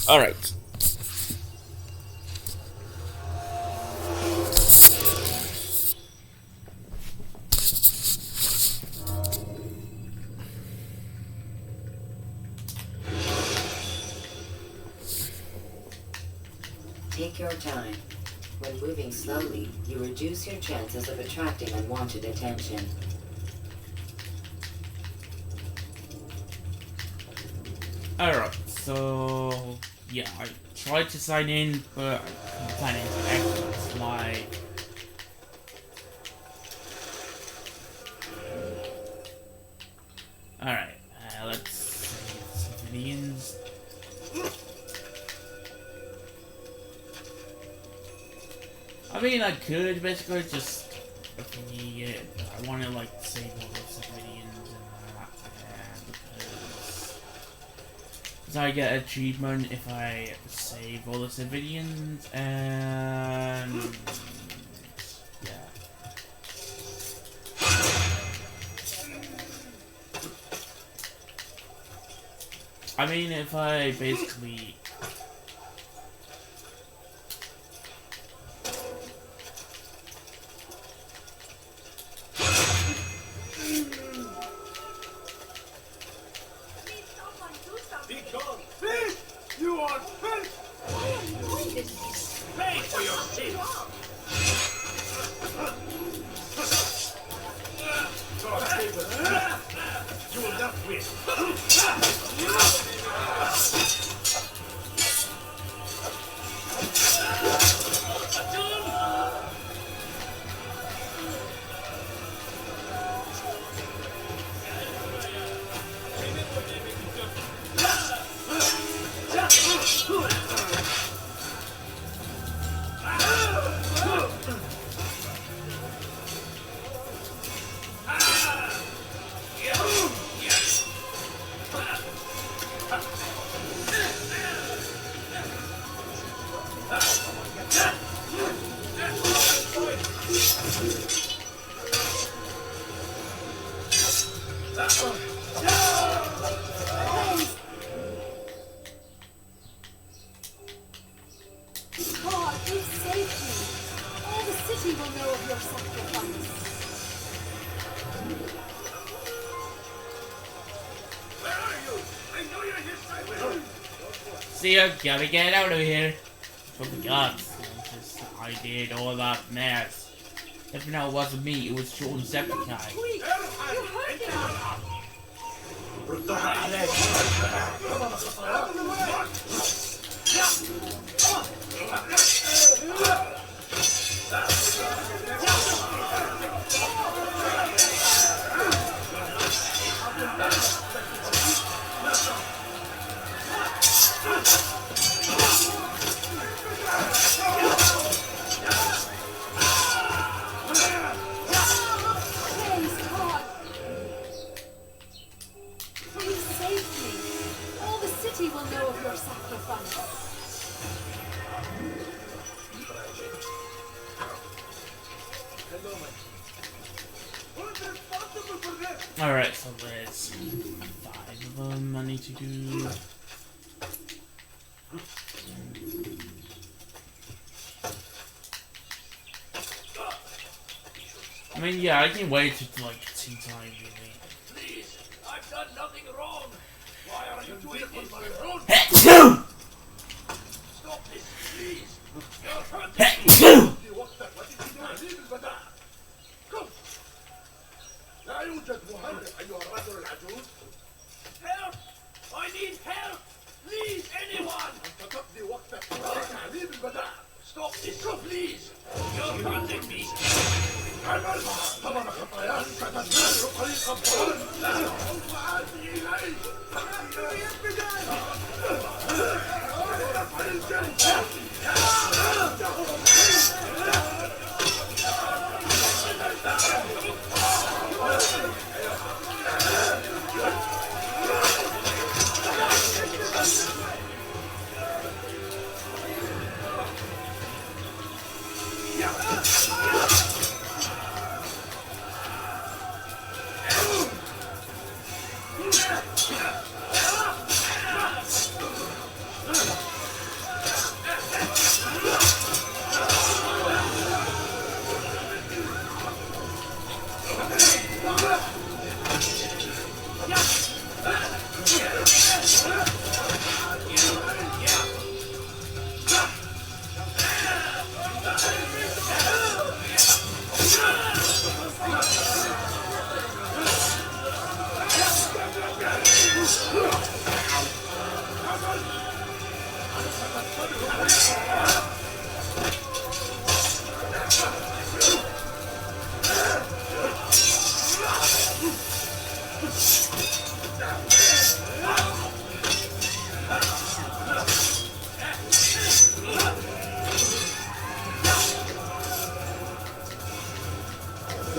Alright. Take your time. When moving slowly, you reduce your chances of attracting unwanted attention. Alright, so yeah, I tried to sign in, but I couldn't sign into Xbox Live. Alright, let's see civilians. I mean, I could basically just I want to like save all the civilians and that, because I get achievement if I save all the civilians, and yeah. I mean, if I basically see, I gotta get out of here. For God's sake, I did all that mess. If no, it wasn't me, it was Sean Septicai. Alright, so there's 5 of them I need to do. I mean, yeah, I can wait to like 2 times really. Please, I've done nothing wrong. Why are you doing this? Hey, Stop this, please. You're hurting hey, me. لا يوجد مهرب أيها الرجل العجوز. Help! I need help! Please, anyone! أنت تقضي وقتك في تعذيب البداء. Stop this, please! You're hurting me! اعمل ثمن خطاياك فتزداد طريق الضلال. لا تعود عادي إلي.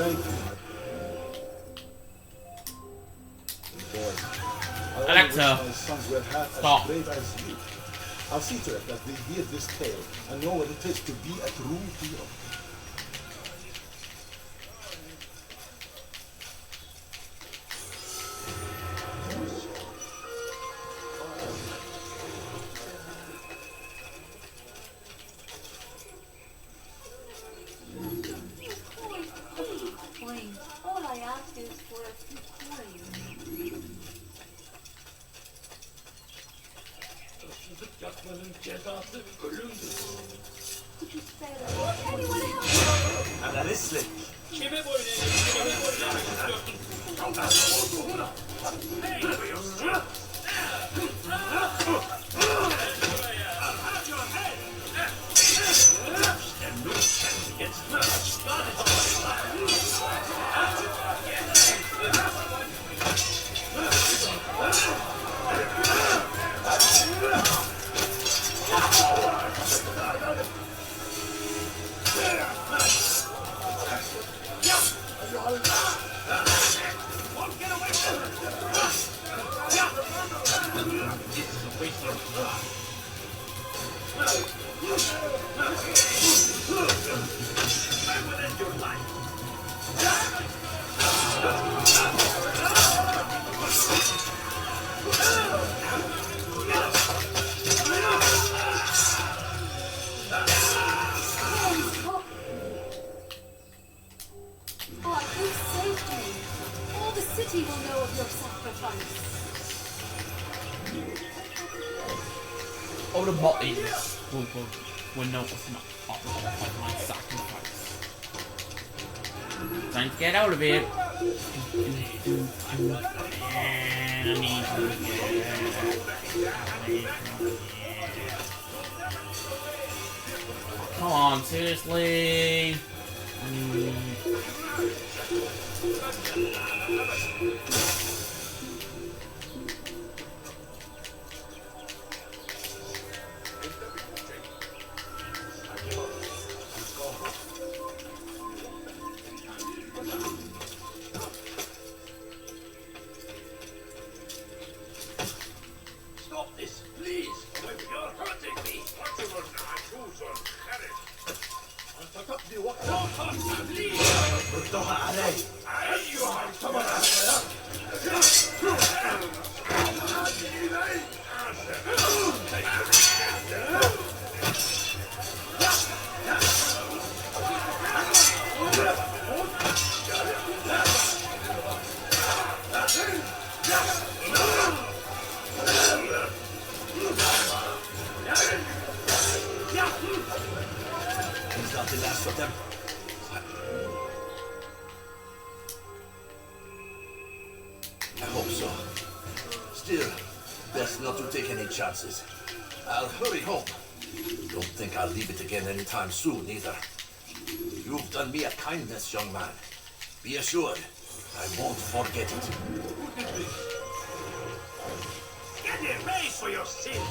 Thank you. Boy, I only wish Alexa, my sons were half stop. as brave as you. I'll see to it that they hear this tale and know what it is to be a true hero. Coins. All I ask is for a few coins. Yapmanın cezası ölümdür. Could you spare us? Anyone help? Analisli. Kime boyun eğeceksin? Kime boyun eğeceksin? Oh, who saved me? All the city will know of your sacrifice. All the bodies will notice of my sacrifice. Time to get out of here. And I need to get away from here. Come on, seriously. Stop this, please. You're hurting me. Don't touch me, please. ردوها علي. He's not the last of them. I hope so. Still, best not to take any chances. I'll hurry home. Don't think I'll leave it again anytime soon, either. You've done me a kindness, young man. Be assured, I won't forget it. Get it, raise for your sin.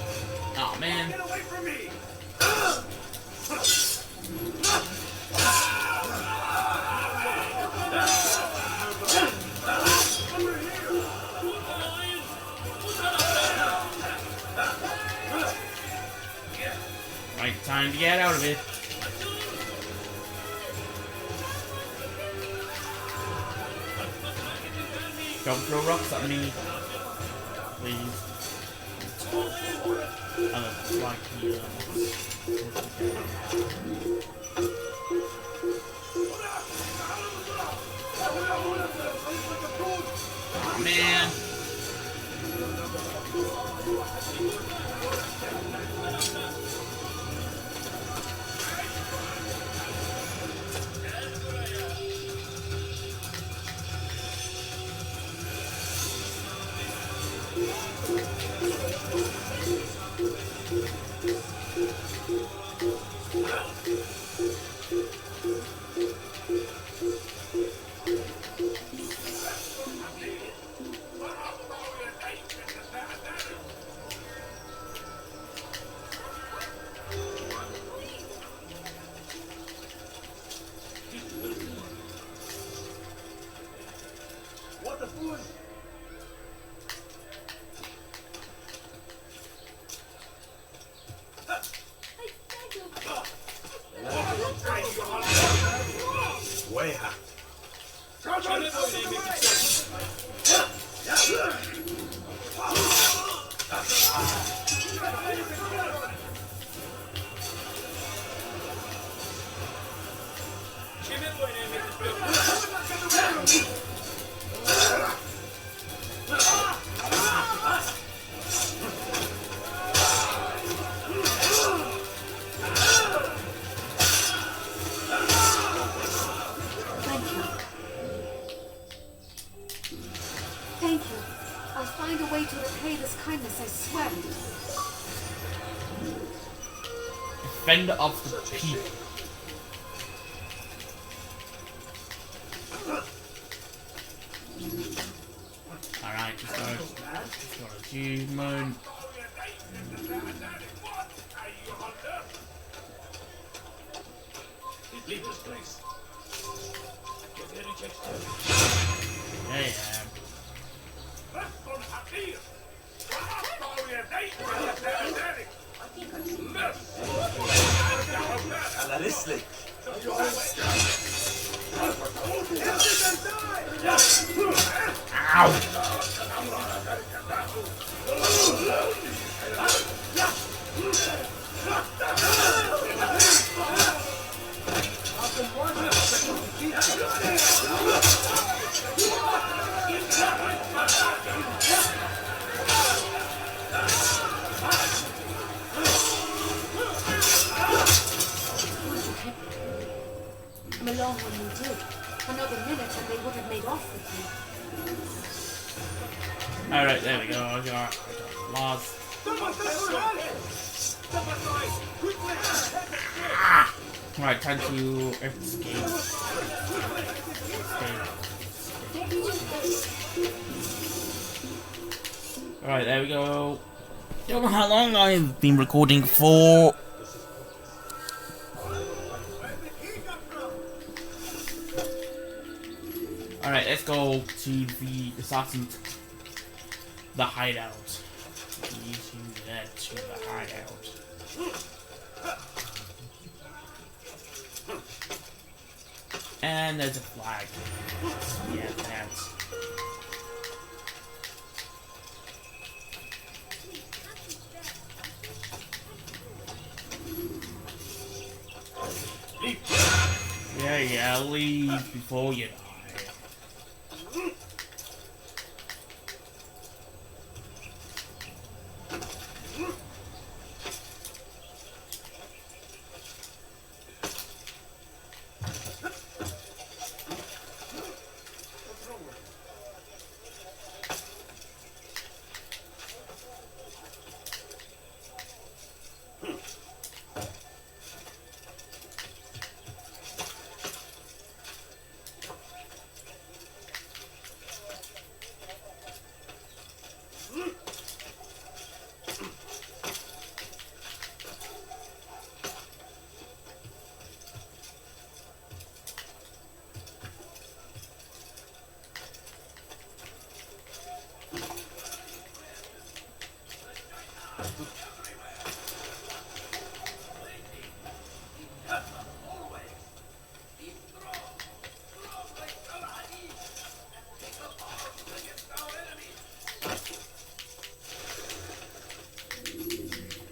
Oh man. Get away from me. Right, time to get out of it. Don't throw rocks at me. Please. I like here. Oh, man. Thank you. Thank you. I'll find a way to repay this kindness, I swear. Defender of the people. Alright, just got achievement. Leave this place. Get any checks to Yeah. على رسلك. Ow! I'm alone when you did. Another minute and they would have made off with me. Alright, there we go. I got lost. Right, time to escape. Alright, there we go. Don't know how long I've been recording for. Alright, let's go to the hideout. Using that to the hideout. And there's a flag. Yeah, that's. Yeah, leave before you die.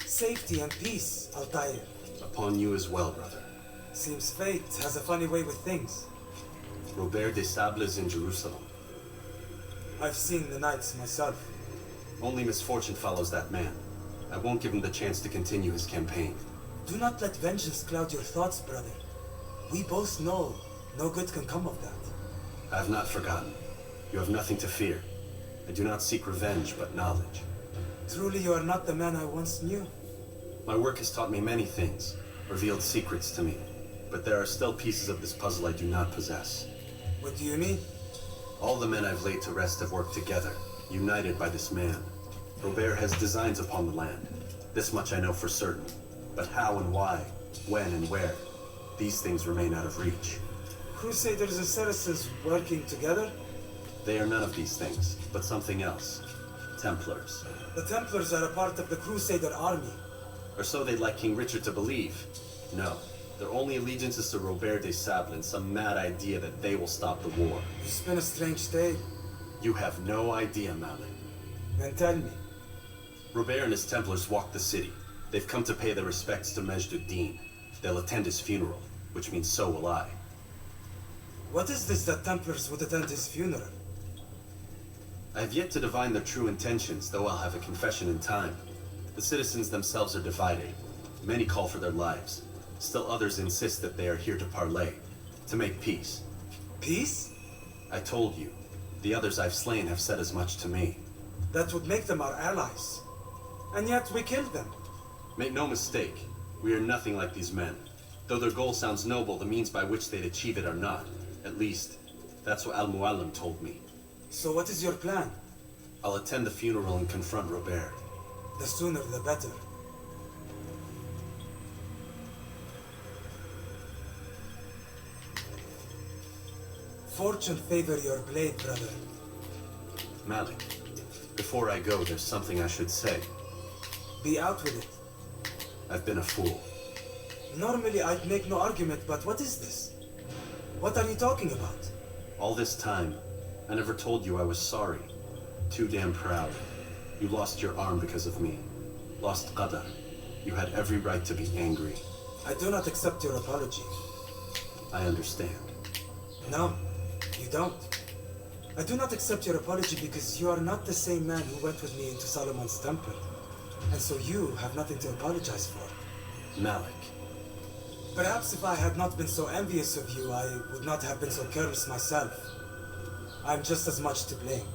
Safety and peace, Altair. Upon you as well, brother. Seems fate has a funny way with things. Robert de Sable is in Jerusalem. I've seen the knights myself. Only misfortune follows that man. I won't give him the chance to continue his campaign. Do not let vengeance cloud your thoughts, brother. We both know no good can come of that. I have not forgotten. You have nothing to fear. I do not seek revenge, but knowledge. Truly, you are not the man I once knew. My work has taught me many things, revealed secrets to me. But there are still pieces of this puzzle I do not possess. What do you mean? All the men I've laid to rest have worked together, united by this man. Robert has designs upon the land. This much I know for certain. But how and why, when and where, these things remain out of reach. Crusaders and Saracens working together? They are none of these things, but something else. Templars. The Templars are a part of the Crusader army. Or so they'd like King Richard to believe. No, their only allegiance is to Robert de Sable and some mad idea that they will stop the war. You spin a strange tale. You have no idea, Malin. Then tell me. Robert and his Templars walk the city. They've come to pay their respects to Majd-ud-Din. They'll attend his funeral, which means so will I. What is this that Templars would attend his funeral? I have yet to divine their true intentions, though I'll have a confession in time. The citizens themselves are divided. Many call for their lives. Still others insist that they are here to parley, to make peace. Peace? I told you. The others I've slain have said as much to me. That would make them our allies. And yet we killed them. Make no mistake, we are nothing like these men. Though their goal sounds noble, the means by which they'd achieve it are not. At least, that's what Al-Mualim told me. So what is your plan? I'll attend the funeral and confront Robert. The sooner the better. Fortune favor your blade, brother. Malik, before I go, there's something I should say. Be out with it. I've been a fool. Normally I'd make no argument, but what is this? What are you talking about? All this time, I never told you I was sorry. Too damn proud. You lost your arm because of me. Lost Qadar. You had every right to be angry. I do not accept your apology. I understand. No, you don't. I do not accept your apology because you are not the same man who went with me into Solomon's temple. And so you have nothing to apologize for. Malik. Perhaps if I had not been so envious of you, I would not have been so careless myself. I'm just as much to blame.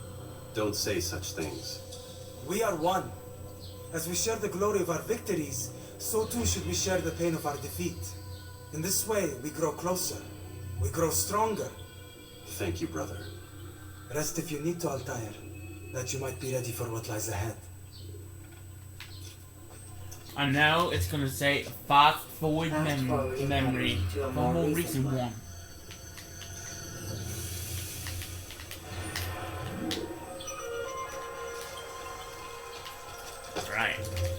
Don't say such things. We are one. As we share the glory of our victories, so too should we share the pain of our defeat. In this way, we grow closer. We grow stronger. Thank you, brother. Rest if you need to, Altair, that you might be ready for what lies ahead. And now it's gonna say fast forward Fast forwarding memory to a for more more recent recent one. one. Right.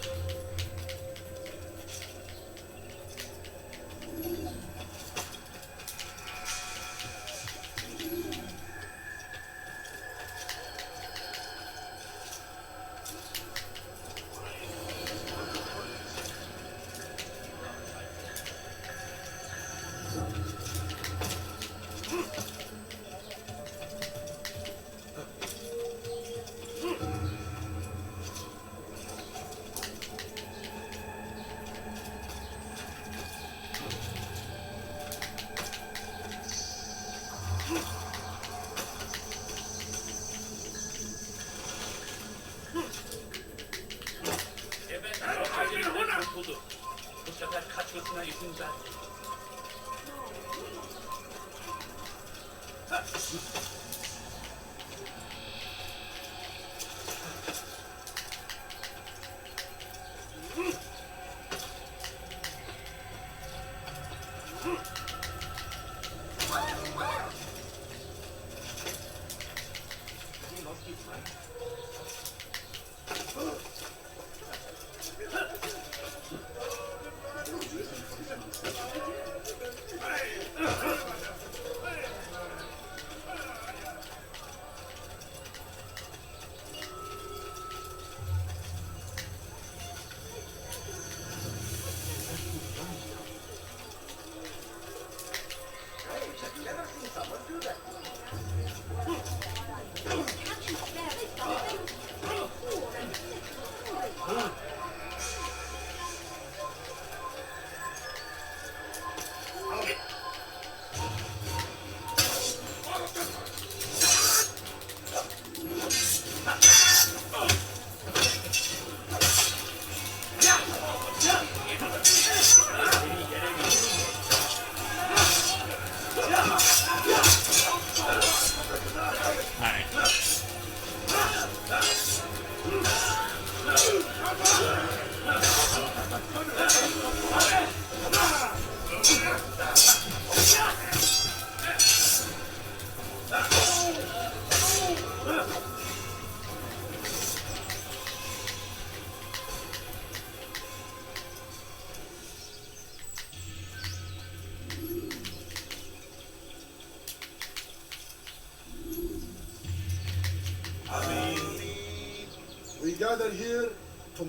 Bu sefer kaçmasına izin ver.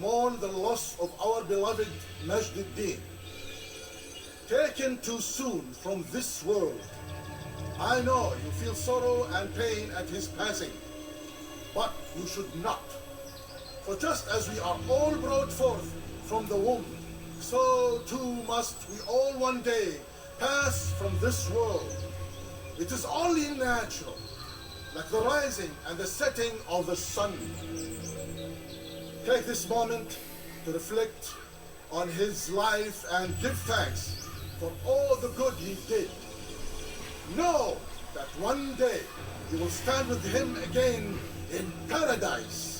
mourn the loss of our beloved Majduddin. Taken too soon from this world. I know you feel sorrow and pain at his passing, but you should not. For just as we are all brought forth from the womb, so too must we all one day pass from this world. It is only natural, like the rising and the setting of the sun. Take this moment to reflect on his life and give thanks for all the good he did. Know that one day you will stand with him again in paradise.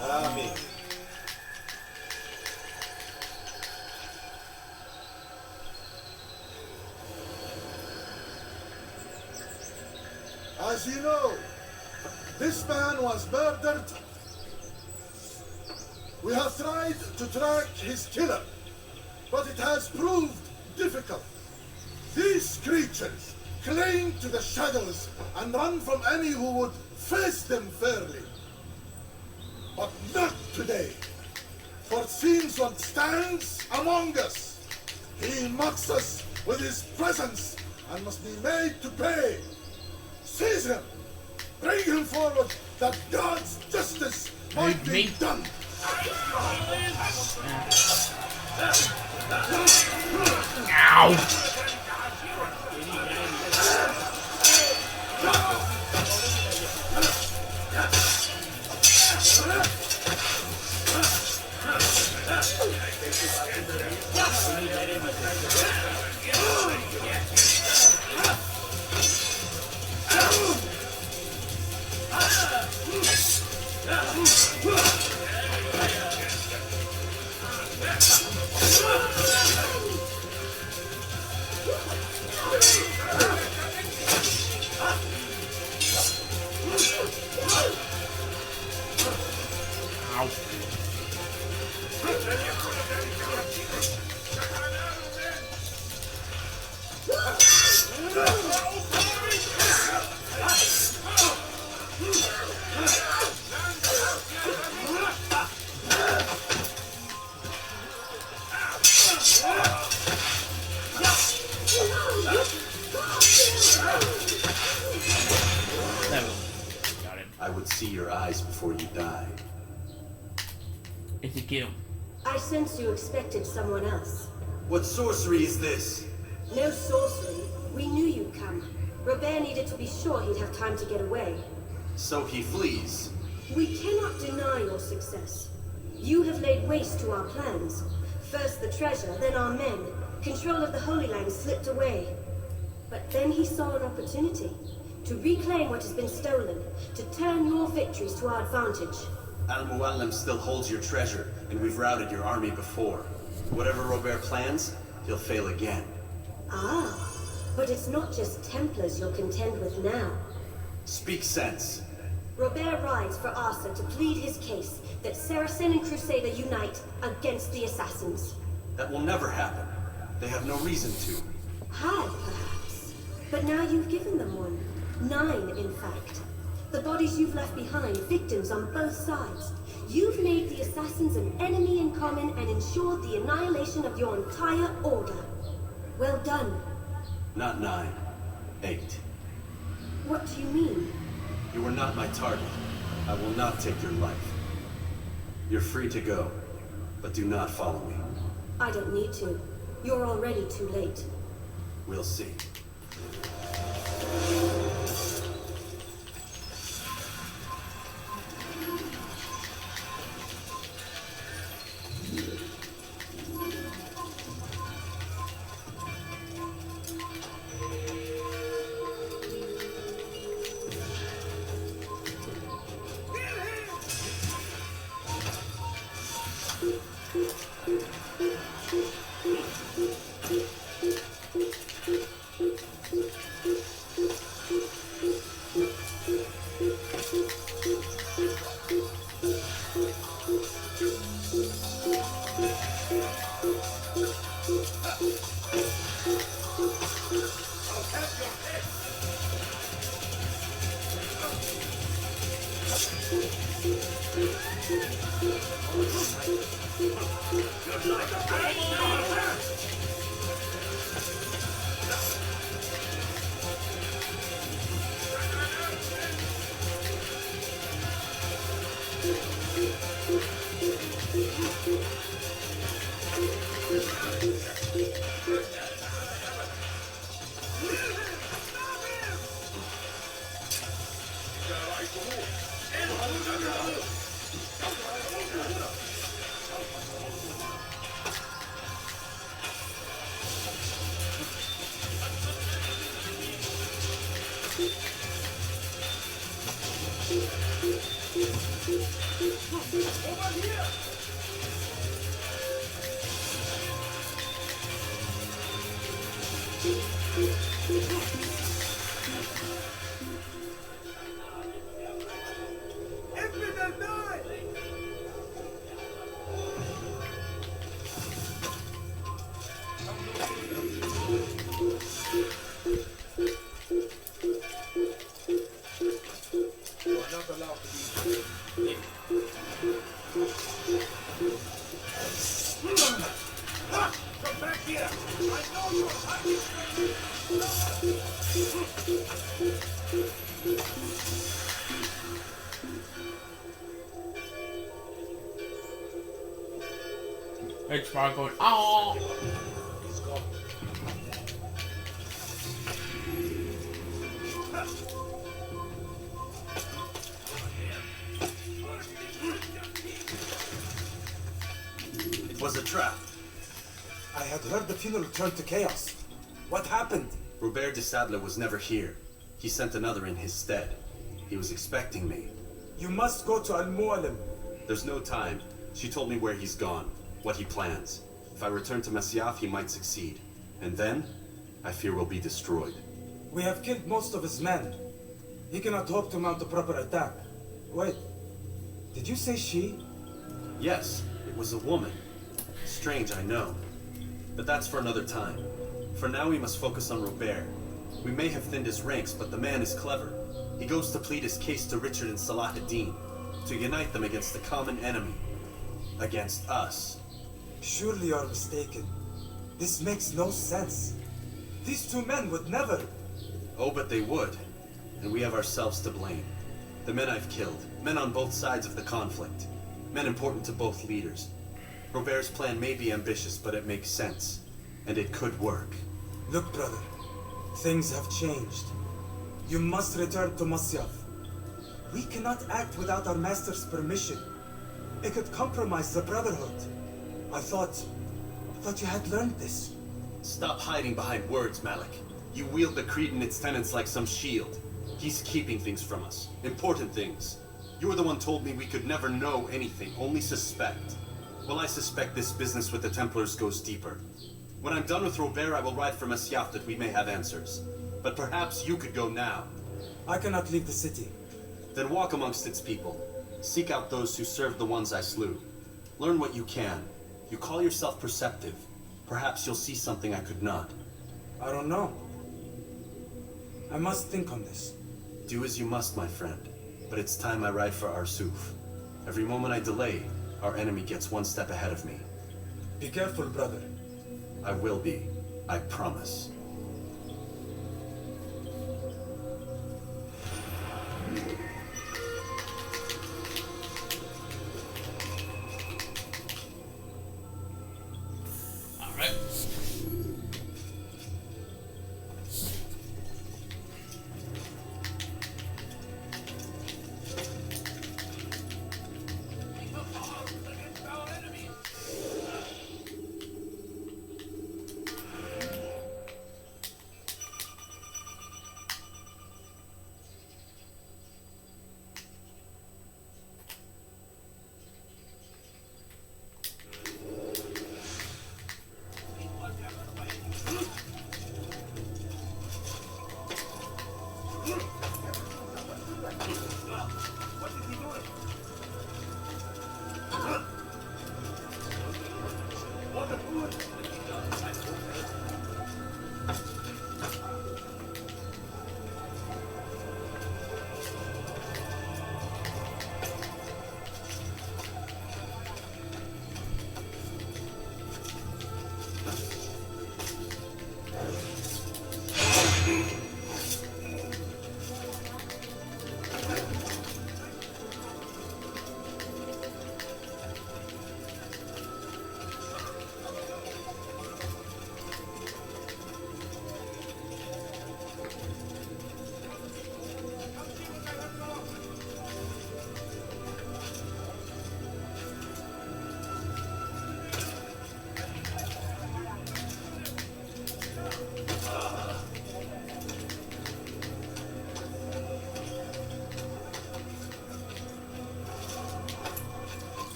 Amen. As you know, this man was murdered. We have tried to track his killer, but it has proved difficult. These creatures cling to the shadows and run from any who would face them fairly. But not today, for it seems one stands among us. He mocks us with his presence and must be made to pay. Seize him! Bring him forward that God's justice might be done! Ow! I would see your eyes before you die. It's a kill. I sense you expected someone else. What sorcery is this? No sorcery. We knew you'd come. Robert needed to be sure he'd have time to get away. So he flees. We cannot deny your success. You have laid waste to our plans. First the treasure, then our men. Control of the Holy Land slipped away. But then he saw an opportunity to reclaim what has been stolen, to turn your victories to our advantage. Al-Muallim still holds your treasure, and we've routed your army before. Whatever Robert plans, he'll fail again. Ah, but it's not just Templars you'll contend with now. Speak sense. Robert rides for Arthur to plead his case that Saracen and Crusader unite against the Assassins. That will never happen. They have no reason to. Had, perhaps. But now you've given them one. 9, in fact. The bodies you've left behind, victims on both sides. You've made the Assassins an enemy in common and ensured the annihilation of your entire order. Well done. Not 9. 8. What do you mean? You are not my target. I will not take your life. You're free to go, but do not follow me. I don't need to. You're already too late. We'll see. Come back here! I know you're hiding! It's probably going, oh! He's gone. It was a trap. I had heard the funeral turned to chaos. What happened? Robert de Sadler was never here. He sent another in his stead. He was expecting me. You must go to Al-Mu'alim. There's no time. She told me where he's gone, what he plans. If I return to Masyaf, he might succeed. And then, I fear we'll be destroyed. We have killed most of his men. He cannot hope to mount a proper attack. Wait, did you say she? Yes, it was a woman. Strange, I know. But that's for another time. For now, we must focus on Robert. We may have thinned his ranks, but the man is clever. He goes to plead his case to Richard and Salah ad-Din, to unite them against the common enemy. Against us. Surely you are mistaken. This makes no sense. These two men would never... Oh, but they would. And we have ourselves to blame. The men I've killed, men on both sides of the conflict. Men important to both leaders. Robert's plan may be ambitious, but it makes sense. And it could work. Look, brother. Things have changed. You must return to Masyaf. We cannot act without our master's permission. It could compromise the Brotherhood. I thought you had learned this. Stop hiding behind words, Malik. You wield the creed and its tenets like some shield. He's keeping things from us. Important things. You were the one told me we could never know anything, only suspect. Well, I suspect this business with the Templars goes deeper. When I'm done with Robert, I will ride for Masyaf that we may have answers. But perhaps you could go now. I cannot leave the city. Then walk amongst its people. Seek out those who served the ones I slew. Learn what you can. You call yourself perceptive. Perhaps you'll see something I could not. I don't know. I must think on this. Do as you must, my friend. But it's time I ride for Arsuf. Every moment I delay, our enemy gets one step ahead of me. Be careful, brother. I will be. I promise. Alright. Keep up arms against our enemies!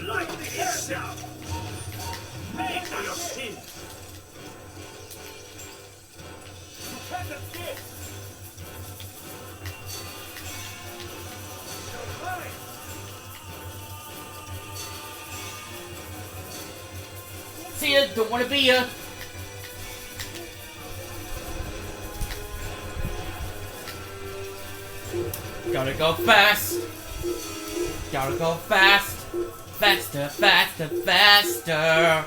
like this now? Pay for your sin! You can't escape! You're mine! See ya, don't wanna be ya. Gotta go fast. Gotta go fast. Faster, faster, faster.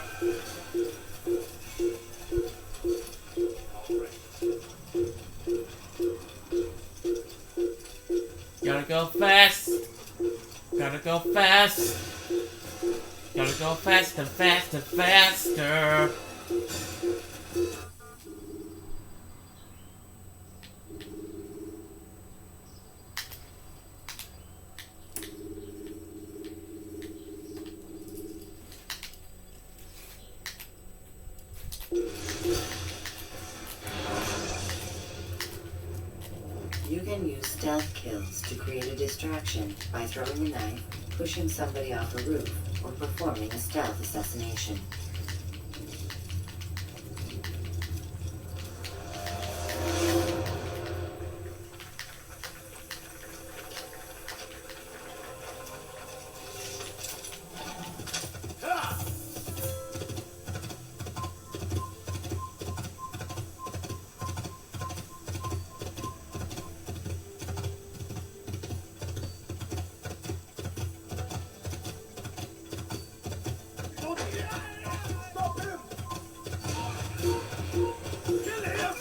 Gotta go fast. Gotta go fast. Gotta go faster, faster, faster. You can use stealth kills to create a distraction by throwing a knife, pushing somebody off a roof, or performing a stealth assassination. Stop him! Kill him!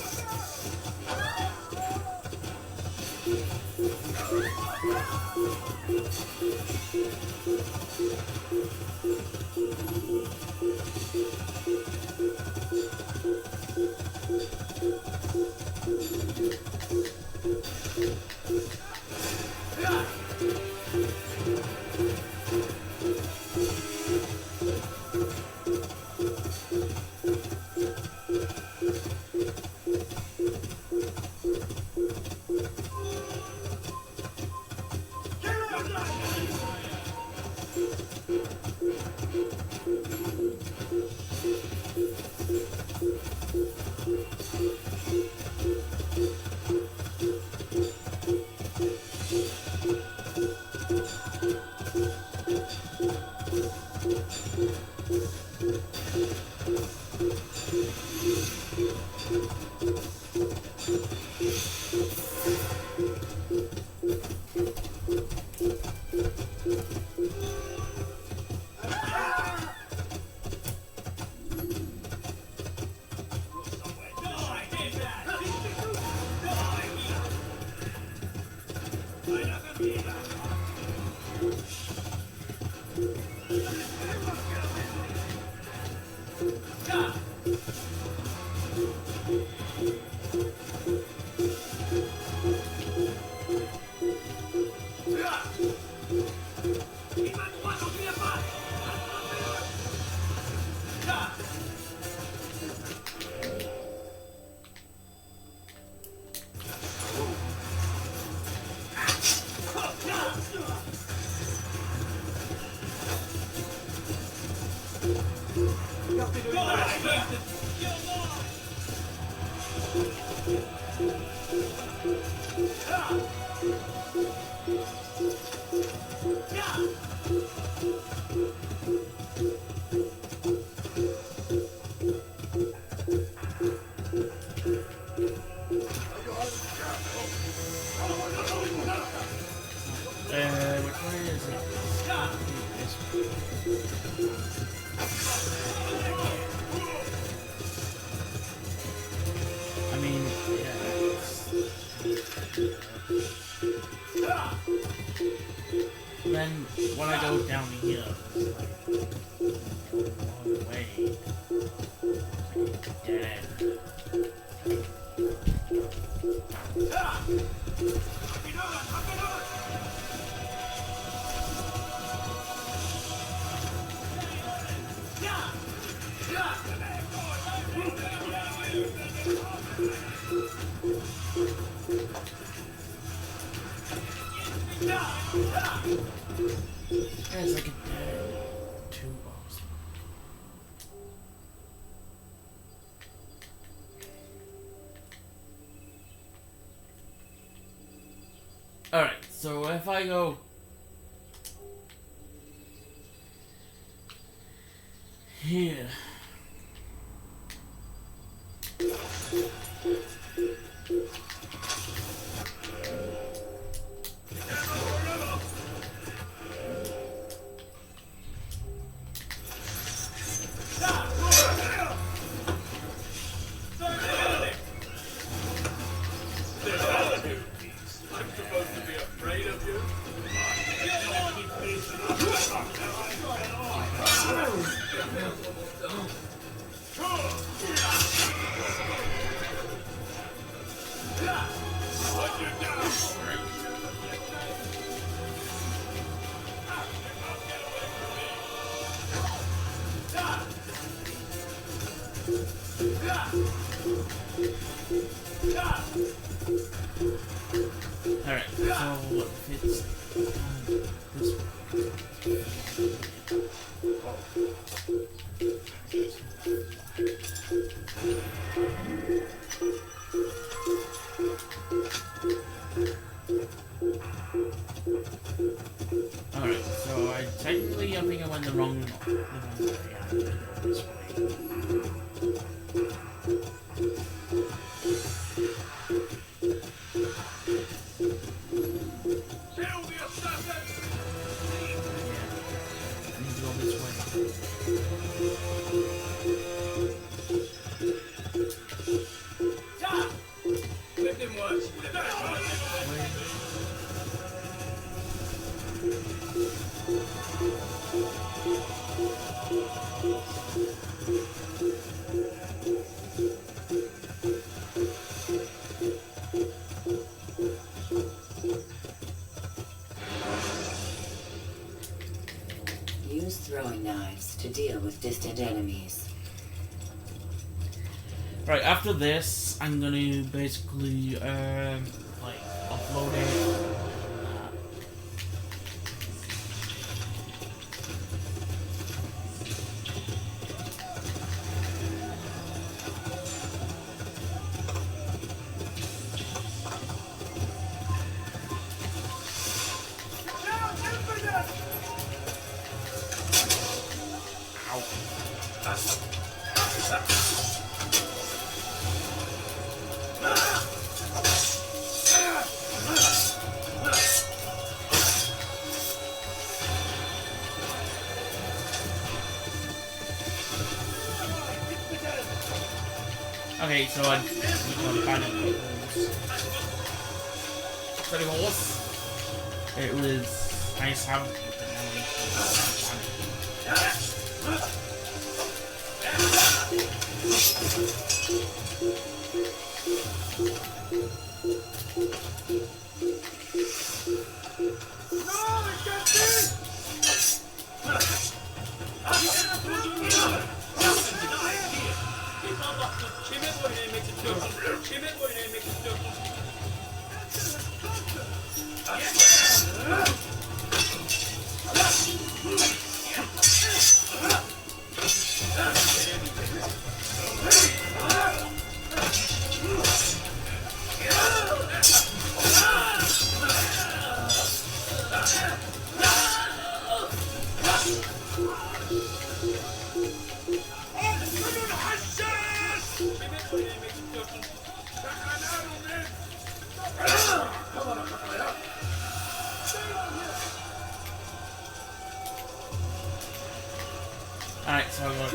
Which one is it? I mean, yeah. Then when I go down here, it's like a long way. Dead. It's like a dead. 2 boxes. Alright, so if I go here. Alright, so if it's this Alright, so I technically I think I went the wrong way. I have to go this way. Use throwing knives to deal with distant enemies. Right, after this, I'm gonna basically, like, upload it. Okay, so I need to find a study horse. It was nice having it, but now I need to find Alright, so I'm going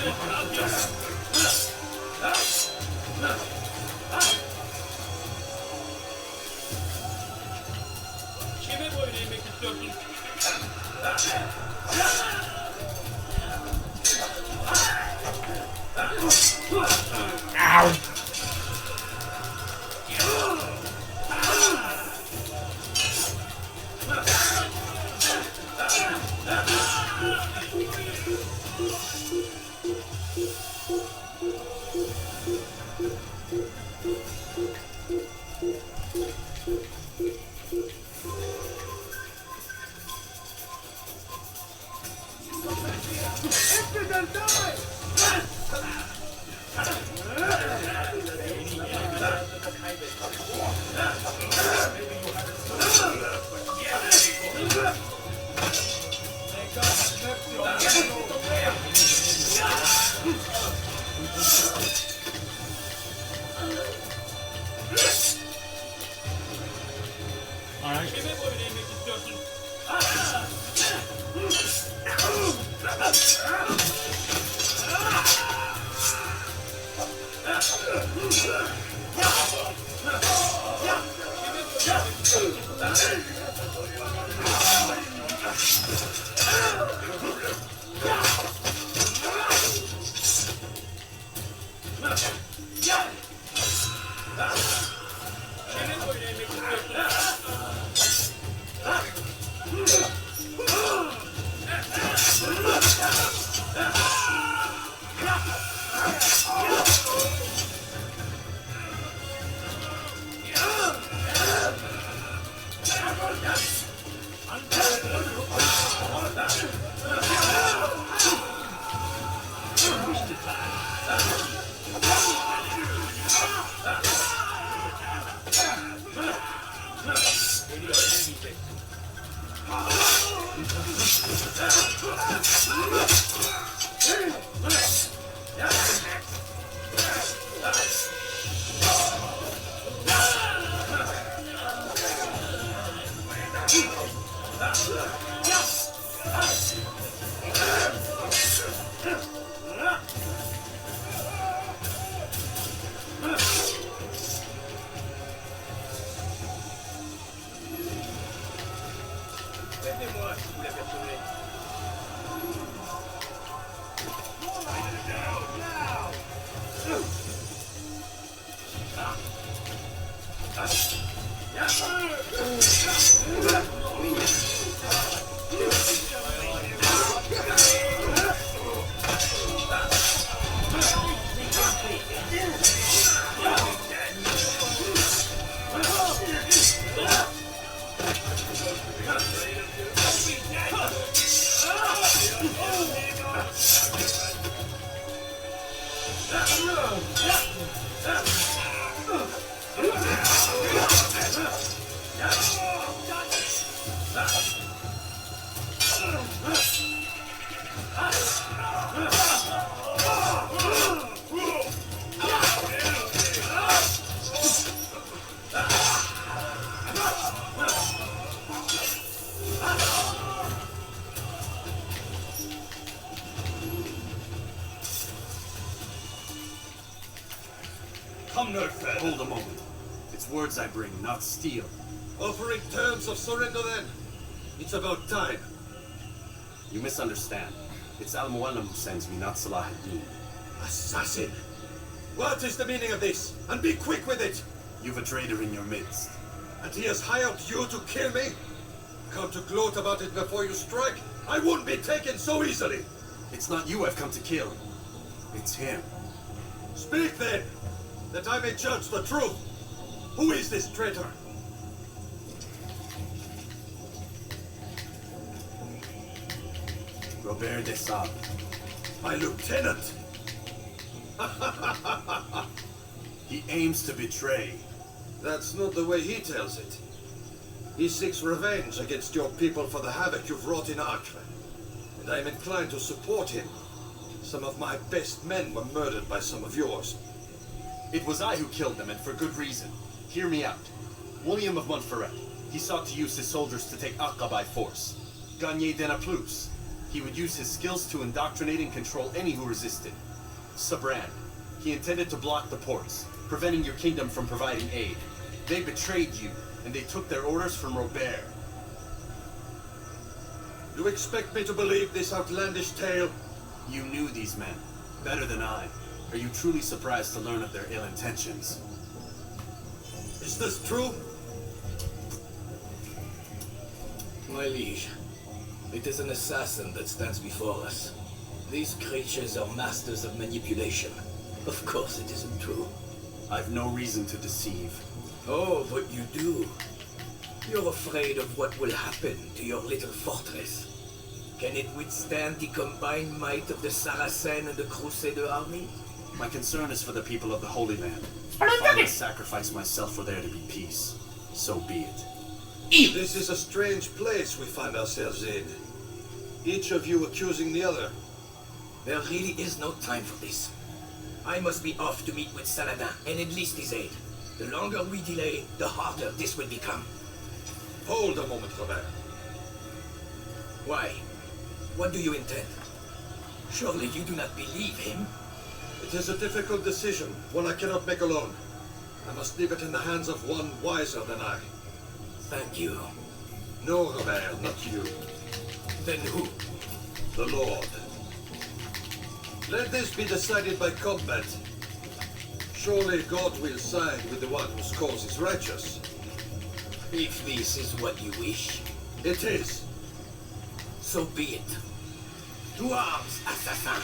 Kime boyun eğmek istiyorsun? Ow! Alright. Kime boyun eğmek istiyorsun? Kime boyun eğmek istiyorsun? Aidez-moi, s'il vous plaît, personnel. Come, Nerdfed. Hold a moment. It's words I bring, not steel. Offering terms of surrender then. It's about time. You misunderstand. It's Al-Mualim who sends me, not Salah ad-Din. Assassin! What is the meaning of this? And be quick with it! You've a traitor in your midst. And he has hired you to kill me? Come to gloat about it before you strike? I won't be taken so easily! It's not you I've come to kill. It's him. Speak then, that I may judge the truth. Who is this traitor? Robert de Sable. My lieutenant! He aims to betray. That's not the way he tells it. He seeks revenge against your people for the havoc you've wrought in Acre. And I am inclined to support him. Some of my best men were murdered by some of yours. It was I who killed them, and for good reason. Hear me out. William of Montferrat. He sought to use his soldiers to take Acre by force. Gagné de Naplouse. He would use his skills to indoctrinate and control any who resisted. Sabran. He intended to block the ports, preventing your kingdom from providing aid. They betrayed you, and they took their orders from Robert. You expect me to believe this outlandish tale? You knew these men, better than I. Are you truly surprised to learn of their ill intentions? Is this true? My liege, it is an assassin that stands before us. These creatures are masters of manipulation. Of course it isn't true. I've no reason to deceive. Oh, but you do. You're afraid of what will happen to your little fortress. Can it withstand the combined might of the Saracen and the Crusader army? My concern is for the people of the Holy Land. If I must sacrifice myself for there to be peace, so be it. This is a strange place we find ourselves in. Each of you accusing the other. There really is no time for this. I must be off to meet with Saladin and enlist his aid. The longer we delay, the harder this will become. Hold a moment, Robert. Why? What do you intend? Surely you do not believe him? It is a difficult decision, one I cannot make alone. I must leave it in the hands of one wiser than I. Thank you. No, Robert, not you. Then who? The Lord. Let this be decided by combat. Surely God will side with the one whose cause is righteous. If this is what you wish, It is. so be it. To arms, assassin!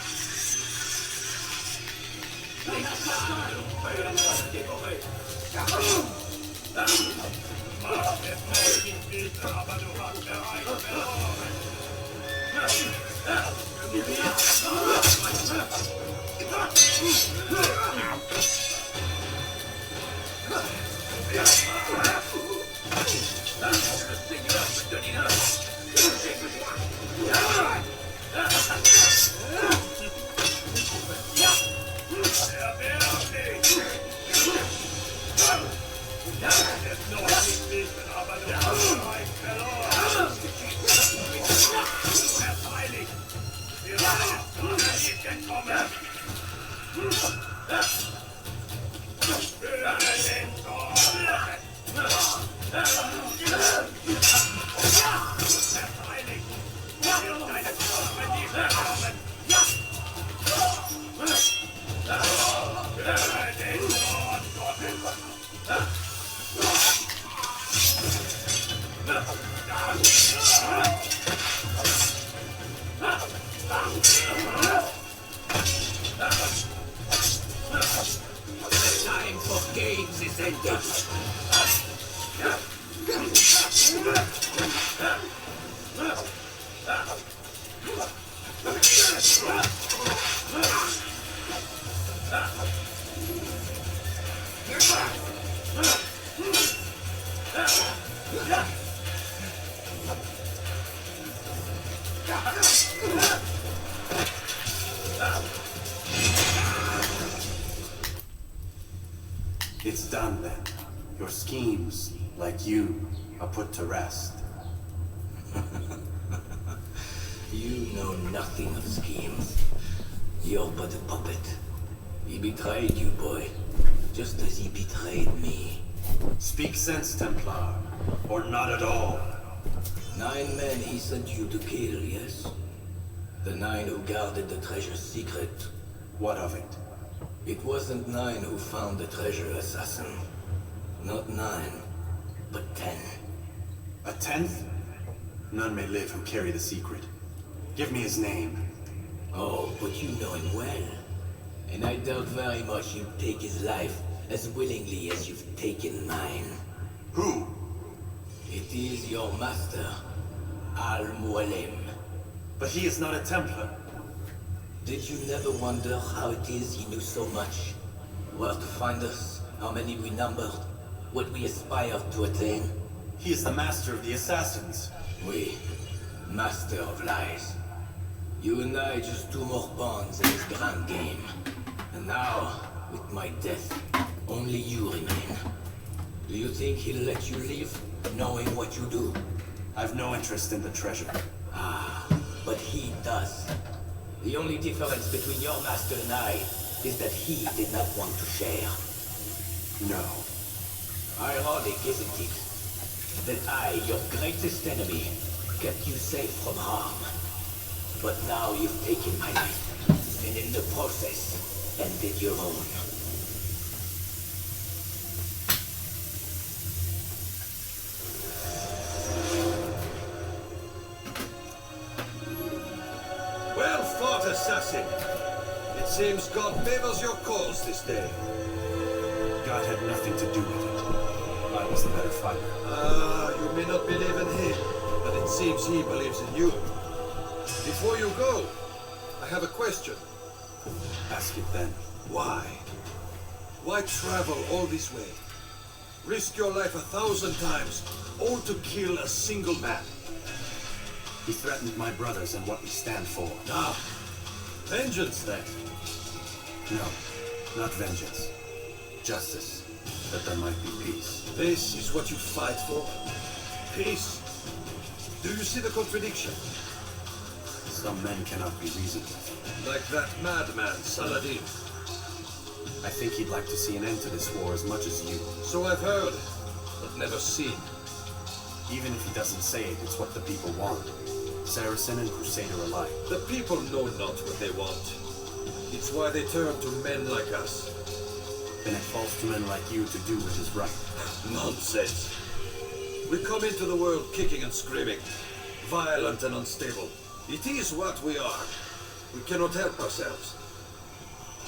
Time for games is ended. It's done then. Your schemes, like you, are put to rest. You know nothing of schemes. You're but a puppet. He betrayed you, boy, just as he betrayed me. Speak sense, Templar, or not at all. 9 men he sent you to kill, yes? The 9 who guarded the treasure's secret. What of it? It wasn't 9 who found the treasure, assassin. Not 9, but 10. A 10th? None may live who carry the secret. Give me his name. Oh, but you know him well. And I doubt very much you'd take his life as willingly as you've taken mine. Who? It is your master, Al-Mualim. But he is not a Templar. Did you never wonder how it is he knew so much? Where to find us, how many we numbered, what we aspired to attain? He is the master of the assassins. We, master of lies. You and I just 2 more pawns in his grand game. And now, with my death, only you remain. Do you think he'll let you live, knowing what you do? I've no interest in the treasure. Ah, but he does. The only difference between your master and I is that he did not want to share. No. Ironic, isn't it? That I, your greatest enemy, kept you safe from harm. But now you've taken my life, and in the process, ended your own. Well fought, assassin. It seems God favors your cause this day. God had nothing to do with it. I was the better fighter. You may not believe in him, but it seems he believes in you. Before you go, I have a question. Ask it then. Why? Why travel all this way? Risk your life 1,000 times, all to kill a single man. He threatened my brothers and what we stand for. Ah, vengeance then. No, not vengeance. Justice, that there might be peace. This is what you fight for? Peace? Do you see the contradiction? Some men cannot be reasoned with. Like that madman, Saladin. I think he'd like to see an end to this war as much as you. So I've heard, but never seen. Even if he doesn't say it, it's what the people want. Saracen and Crusader alike. The people know not what they want. It's why they turn to men like us. Then it falls to men like you to do what is right. Nonsense. We come into the world kicking and screaming, violent and unstable. It is what we are. We cannot help ourselves.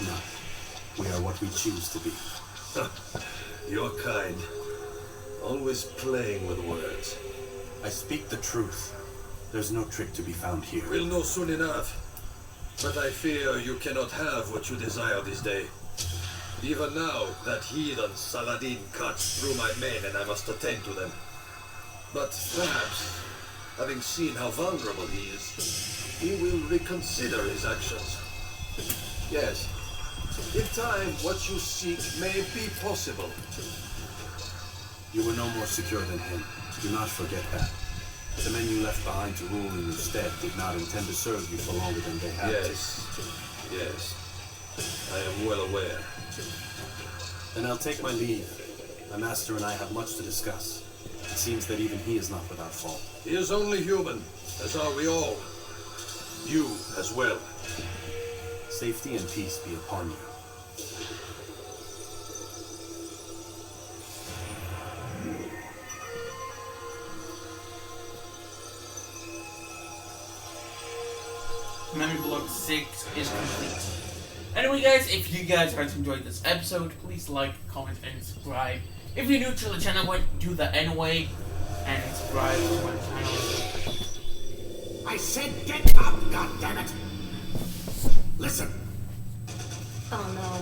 No. We are what we choose to be. Your kind. Always playing with words. I speak the truth. There's no trick to be found here. We'll know soon enough. But I fear you cannot have what you desire this day. Even now, that heathen Saladin cuts through my men and I must attend to them. But perhaps, having seen how vulnerable he is, he will reconsider his actions. Yes, in time, what you seek may be possible. You were no more secure than him. Do not forget that. The men you left behind to rule in your stead did not intend to serve you for longer than they had to. Yes. I am well aware. Then I'll take my leave. My master and I have much to discuss. It seems that even he is not without fault. He is only human, as are we all. You as well. Safety and peace be upon you. Memory Block 6 is complete. Anyway guys, if you guys have enjoyed this episode, please like, comment, and subscribe. If you're new to the channel, do that anyway. And subscribe to my channel. I said get up, goddammit! Listen. Oh no.